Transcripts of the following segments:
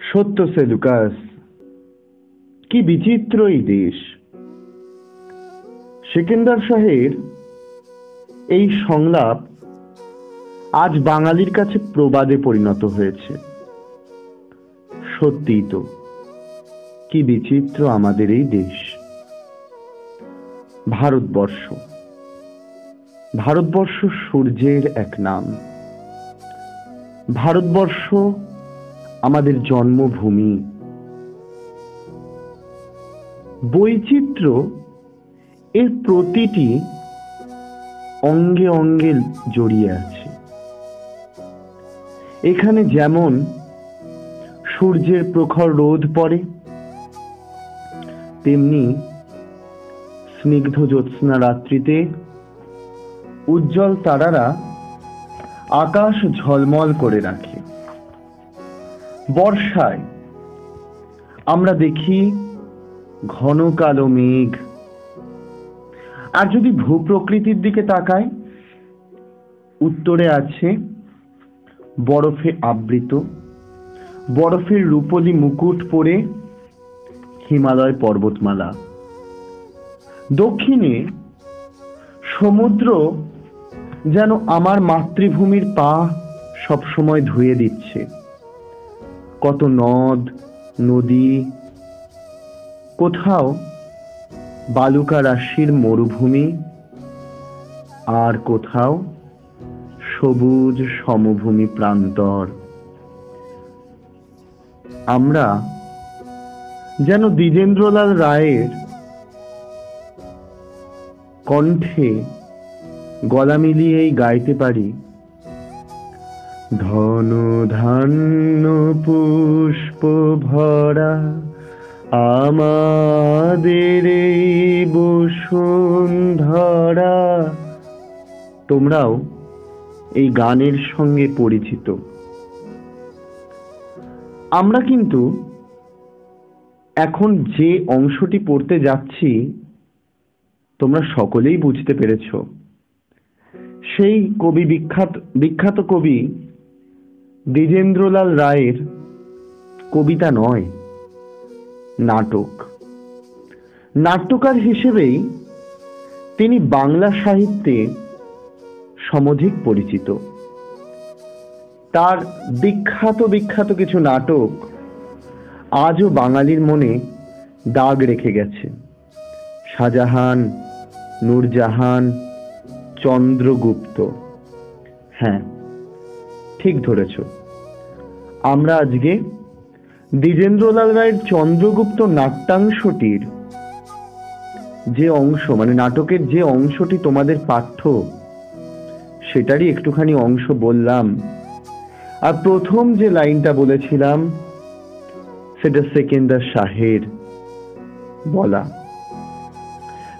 সত্য সেলুকাস, কি বিচিত্র এই দেশ। সেকেন্দার শাহের এই সংলাপ আজ বাঙালির কাছে প্রবাদে পরিণত হয়েছে। সত্যিই তো, কি বিচিত্র আমাদের এই দেশ। ভারতবর্ষ, ভারতবর্ষ সূর্যের এক নাম। ভারতবর্ষ আমাদের জন্মভূমি। বৈচিত্র্য এর প্রতিটি অঙ্গে অঙ্গে জড়িয়ে আছে। এখানে যেমন সূর্যের প্রখর রোদ পড়ে, তেমনি স্নিগ্ধ জ্যোৎস্না রাত্রিতে উজ্জ্বল তারারা আকাশ ঝলমল করে রাখে। বর্ষায় আমরা দেখি ঘন কালো মেঘ, আর যদি ভূপ্রকৃতির দিকে তাকাই, উত্তরে আছে বরফে আবৃত, বরফের রূপলি মুকুট পরে হিমালয় পর্বতমালা। দক্ষিণে সমুদ্র যেন আমার মাতৃভূমির পা সবসময় ধুয়ে দিচ্ছে। কত নদ নদী, কোথাও বালুকা রাশির মরুভূমি, আর কোথাও সবুজ সমভূমি প্রান্তর। আমরা যেন দ্বিজেন্দ্রলাল রায়ের কণ্ঠে গলা মিলিয়েই গাইতে পারি, ধন ধান্য পুষ্প ভরা আমাদের এই বসুন্ধরা। তোমরাও এই গানের সঙ্গে পরিচিত। আমরা কিন্তু এখন যে অংশটি পড়তে যাচ্ছি, তোমরা সকলেই বুঝতে পেরেছ। সেই কবি বিখ্যাত কবি দ্বিজেন্দ্রলাল রায়ের কবিতা নয়, নাটক। নাট্যকার হিসেবেই তিনি বাংলা সাহিত্যে সমধিক পরিচিত। তার বিখ্যাত কিছু নাটক আজও বাঙালির মনে দাগ রেখে গেছে। শাহজাহান, নূরজাহান, চন্দ্রগুপ্ত। হ্যাঁ, ঠিক ধরেছ। আমরা আজকে দ্বিজেন্দ্রলাল রায়ের চন্দ্রগুপ্ত নাট্যাংশটির যে অংশ, মানে নাটকের যে অংশটি তোমাদের পাঠ্য, সেটারই একটুখানি অংশ বললাম। আর প্রথম যে লাইনটা বলেছিলাম সেটা সেকেন্দার শাহের বলা।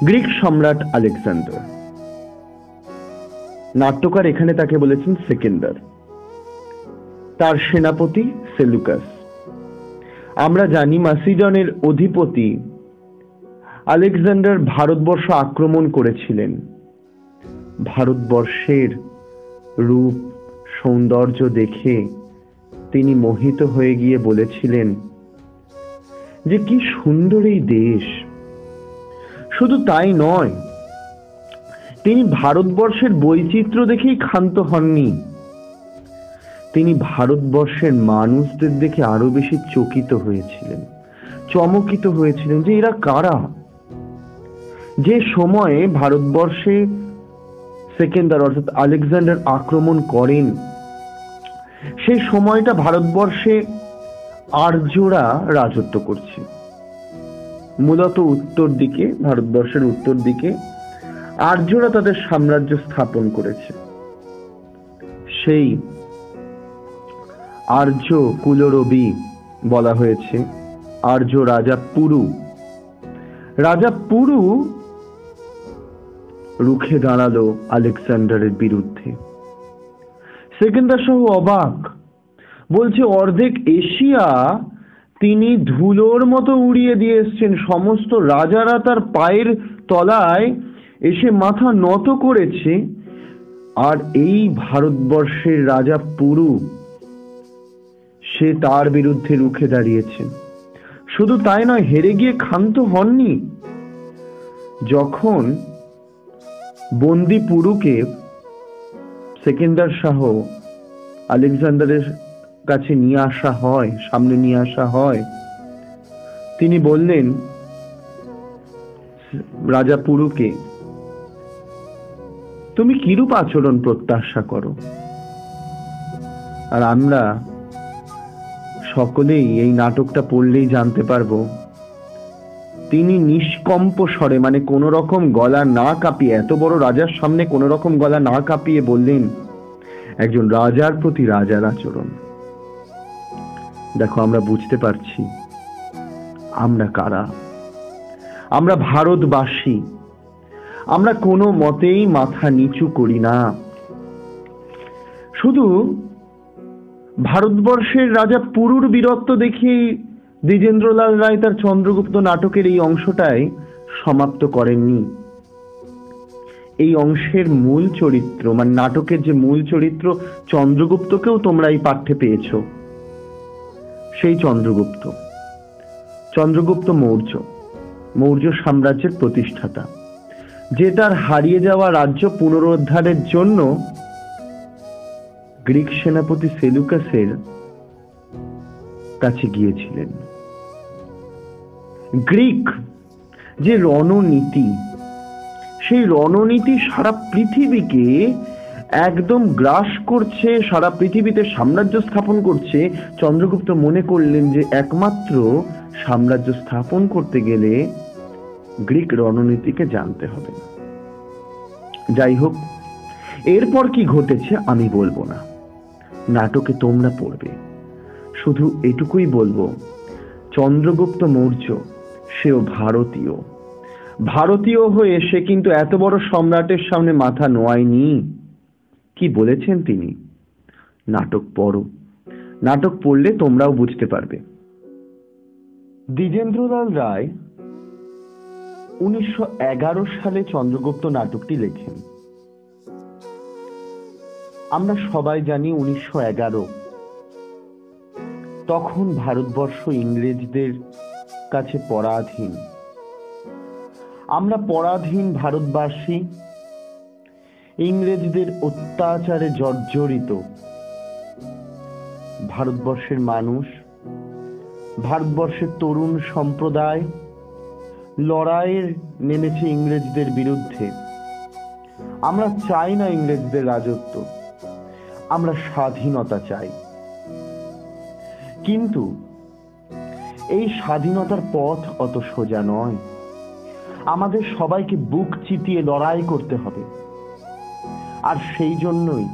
গ্রিক সম্রাট আলেকজান্ডার, নাট্যকার এখানে তাকে বলেছেন সেকেন্দার, তার সেনাপতি সেলুকাস। আমরা জানি মাসিডনের অধিপতি আলেকজান্ডার ভারতবর্ষ আক্রমণ করেছিলেন। ভারতবর্ষের রূপ সৌন্দর্য দেখে তিনি মোহিত হয়ে গিয়ে বলেছিলেন যে কি সুন্দর এই দেশ। শুধু তাই নয়, তিনি ভারতবর্ষের বৈচিত্র্য দেখেই ক্ষান্ত হননি, তিনি ভারতবর্ষের মানুষদের দেখে আরো বেশি চকিত হয়েছিলেন, চমকিত হয়েছিলেন যে এরা কারা। যে সময়ে ভারতবর্ষে সেকেন্দার অর্থাৎ আলেকজান্ডার আক্রমণ করেন, সেই সময়টা ভারতবর্ষে আর্যরা রাজত্ব করছে। মূলত উত্তর দিকে, ভারতবর্ষের উত্তর দিকে আর্যরা তাদের সাম্রাজ্য স্থাপন করেছে। সেই আর্য কুলরবি বলা হয়েছে আর্য রাজা পুরু। রাজা পুরু রুখে দাঁড়ালো আলেকজান্ডারের বিরুদ্ধে। সেকেন্দার সহ অবাক, বলছে অর্ধেক এশিয়া তিনি ধুলোর মতো উড়িয়ে দিয়ে এসছেন। সমস্ত রাজারা তার পায়ের তলায় এসে মাথা নত করেছে, আর এই ভারতবর্ষের রাজা পুরু সে তার বিরুদ্ধে রুখে দাঁড়িয়েছেন। শুধু তাই নয়, হেরে গিয়ে ক্ষান্ত হননি। যখন বন্দি পুরুকে সেকেন্দার শাহ আলেকজান্ডারের কাছে নিয়ে আসা হয়, সামনে নিয়ে আসা হয়, তিনি বললেন রাজা পুরুকে, তুমি কিরূপ আচরণ প্রত্যাশা করো? আর আমরা সকলেই এই নাটকটা পড়লেই জানতে পারবো তিনি নিষ্কম্প স্বরে, মানে কোন রকম গলা না কাঁপিয়ে, এত বড় রাজার সামনে কোন রকম গলা না কাঁপিয়ে বললেন একজন রাজার প্রতি রাজার আচরণ। দেখো, আমরা বুঝতে পারছি আমরা কারা। আমরা ভারতবাসী, আমরা কোনো মতেই মাথা নিচু করি না। শুধু ভারতবর্ষের রাজা পুরুর বীরত্ব দেখিয়েই দ্বিজেন্দ্রলাল রায় তার চন্দ্রগুপ্ত নাটকের এই অংশটাই সমাপ্ত করেননি। এই অংশের মূল চরিত্র, মানে নাটকের যে মূল চরিত্র চন্দ্রগুপ্তকেও তোমরা এই পাঠ্যে পেয়েছ। সেই চন্দ্রগুপ্ত মৌর্য সাম্রাজ্যের প্রতিষ্ঠাতা, যে তার হারিয়ে যাওয়া রাজ্য পুনরুদ্ধারের জন্য গ্রিক সেনাপতি সেলুকাসের কাছে গিয়েছিলেন। গ্রিক যে রণনীতি, সেই রণনীতি সারা পৃথিবীকে একদম গ্রাস করছে, সারা পৃথিবীতে সাম্রাজ্য স্থাপন করছে। চন্দ্রগুপ্ত মনে করলেন যে একমাত্র সাম্রাজ্য স্থাপন করতে গেলে গ্রিক রণনীতিকে জানতে হবে। যাই হোক, এরপর কি ঘটেছে আমি বলবো না, নাটকে তোমরা পড়বে। শুধু এটুকুই বলবো, চন্দ্রগুপ্ত মৌর্য সেও ভারতীয় হয়ে সে কিন্তু এত বড় সম্রাটের সামনে মাথা নোয়ায়নি। কি বলেছেন তিনি? নাটক পড়ো, নাটক পড়লে তোমরাও বুঝতে পারবে। দ্বিজেন্দ্রলাল রায় 1911 সালে চন্দ্রগুপ্ত নাটকটি লেখেন। আমরা সবাই জানি 1911 তখন ভারতবর্ষ ইংরেজদের কাছে পরাধীন। আমরা পরাধীন ভারতবাসী, ইংরেজদের অত্যাচারে জর্জরিত ভারতবর্ষের মানুষ, ভারতবর্ষের তরুণ সম্প্রদায় লড়াইয়ে নেমেছে ইংরেজদের বিরুদ্ধে। আমরা চাই না ইংরেজদের রাজত্ব, আমরা স্বাধীনতা চাই। কিন্তু এই স্বাধীনতার পথ অত সোজা নয়। আমাদের সবাইকে বুক চিতিয়ে লড়াই করতে হবে। আর সেই জন্যই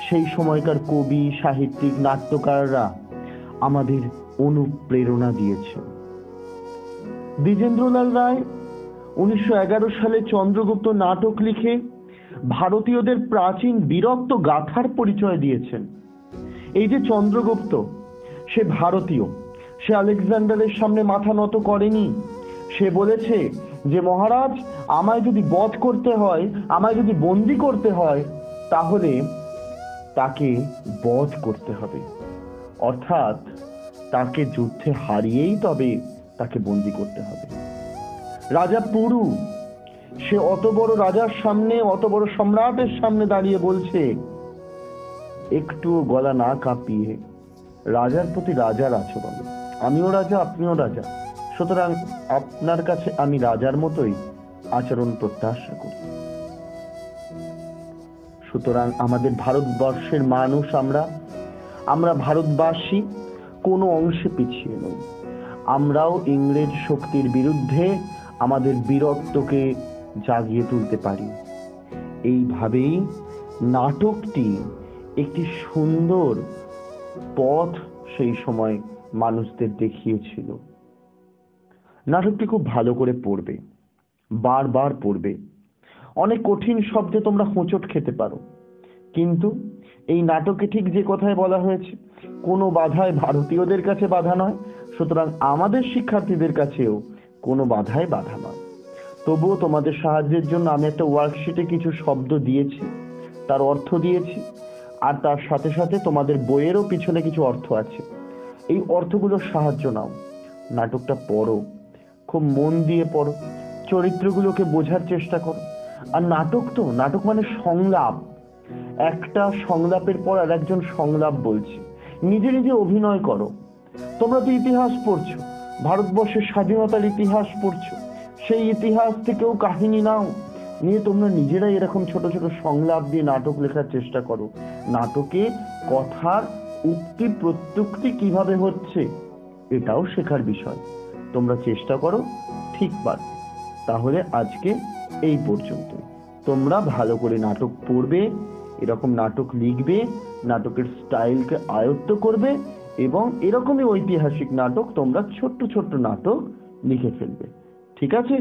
সেই সময়কার কবি, সাহিত্যিক, নাট্যকাররা আমাদের অনুপ্রেরণা দিয়েছে। দ্বিজেন্দ্রলাল রায় 1911 সালে চন্দ্রগুপ্ত নাটক লিখে ভারতীয়দের প্রাচীন বীরত্ব গাথার পরিচয় দিয়েছেন। এই যে চন্দ্রগুপ্ত, সে ভারতীয়, সে আলেকজান্ডারের সামনে মাথা নত করেনি। সে বলেছে যে মহারাজ, আমায় যদি বধ করতে হয়, আমায় যদি বন্দি করতে হয়, তাহলে তাকে বধ করতে হবে, অর্থাৎ তাকে যুদ্ধে হারিয়েই তবে তাকে বন্দি করতে হবে। রাজা পুরু, সে অত বড় রাজার সামনে, অত বড় সম্রাটের সামনে দাঁড়িয়ে বলছে একটু গলা না কাঁপিয়ে রাজার প্রতি রাজার আচরণ। আমিও রাজা, আপনিও রাজা, সুতরাং আপনার কাছে আমি রাজার মতোই আচরণ প্রত্যাশা করি। সুতরাং আমাদের ভারতবর্ষের মানুষ, আমরা ভারতবাসী কোনো অংশে পিছিয়ে নই। আমরাও ইংরেজ শক্তির বিরুদ্ধে আমাদের বীরত্বকে জাগিয়ে তুলতে পারি। এইভাবেই নাটকটি একটি সুন্দর পথ সেই সময় মানুষদের দেখিয়েছিল। নাটকটি খুব ভালো করে পড়বে, বারবার পড়বে। অনেক কঠিন শব্দে তোমরা হোঁচট খেতে পারো, কিন্তু এই নাটকে ঠিক যে কথায় বলা হয়েছে, কোনো বাধায় ভারতীয়দের কাছে বাধা নয়, সুতরাং আমাদের শিক্ষার্থীদের কাছেও কোনো বাধায় বাধা নয়। তবুও তোমাদের সাহায্যের জন্য আমি একটা ওয়ার্কশিটে কিছু শব্দ দিয়েছি, তার অর্থ দিয়েছি, আর তার সাথে সাথে তোমাদের বইয়েরও পিছনে কিছু অর্থ আছে। এই অর্থগুলোর সাহায্য নাও, নাটকটা পড়ো, খুব মন দিয়ে পড়ো, চরিত্রগুলোকে বোঝার চেষ্টা করো। আর নাটক মানে সংলাপ, একটা সংলাপের পর আর একজন সংলাপ বলছে, নিজে নিজে অভিনয় করো। তোমরা তো ইতিহাস পড়ছো, ভারতবর্ষের স্বাধীনতার ইতিহাস পড়ছো, সেই ইতিহাস থেকেও কাহিনী নাও, নিয়ে তোমরা নিজেরাই এরকম ছোট ছোট সংলাপ দিয়ে নাটক লেখার চেষ্টা করো। নাটকে কথার উক্তি প্রত্যুক্তি কিভাবে হচ্ছে এটাও শেখার বিষয়। তোমরা চেষ্টা করো, ঠিক পারবে। তাহলে আজকে এই পর্যন্ত। তোমরা ভালো করে নাটক পড়বে, এরকম নাটক লিখবে, নাটকের স্টাইলকে আয়ত্ত করবে, এবং এরকমই ঐতিহাসিক নাটক তোমরা ছোট্ট ছোট্ট নাটক লিখে ফেলবে। ঠিক আছে?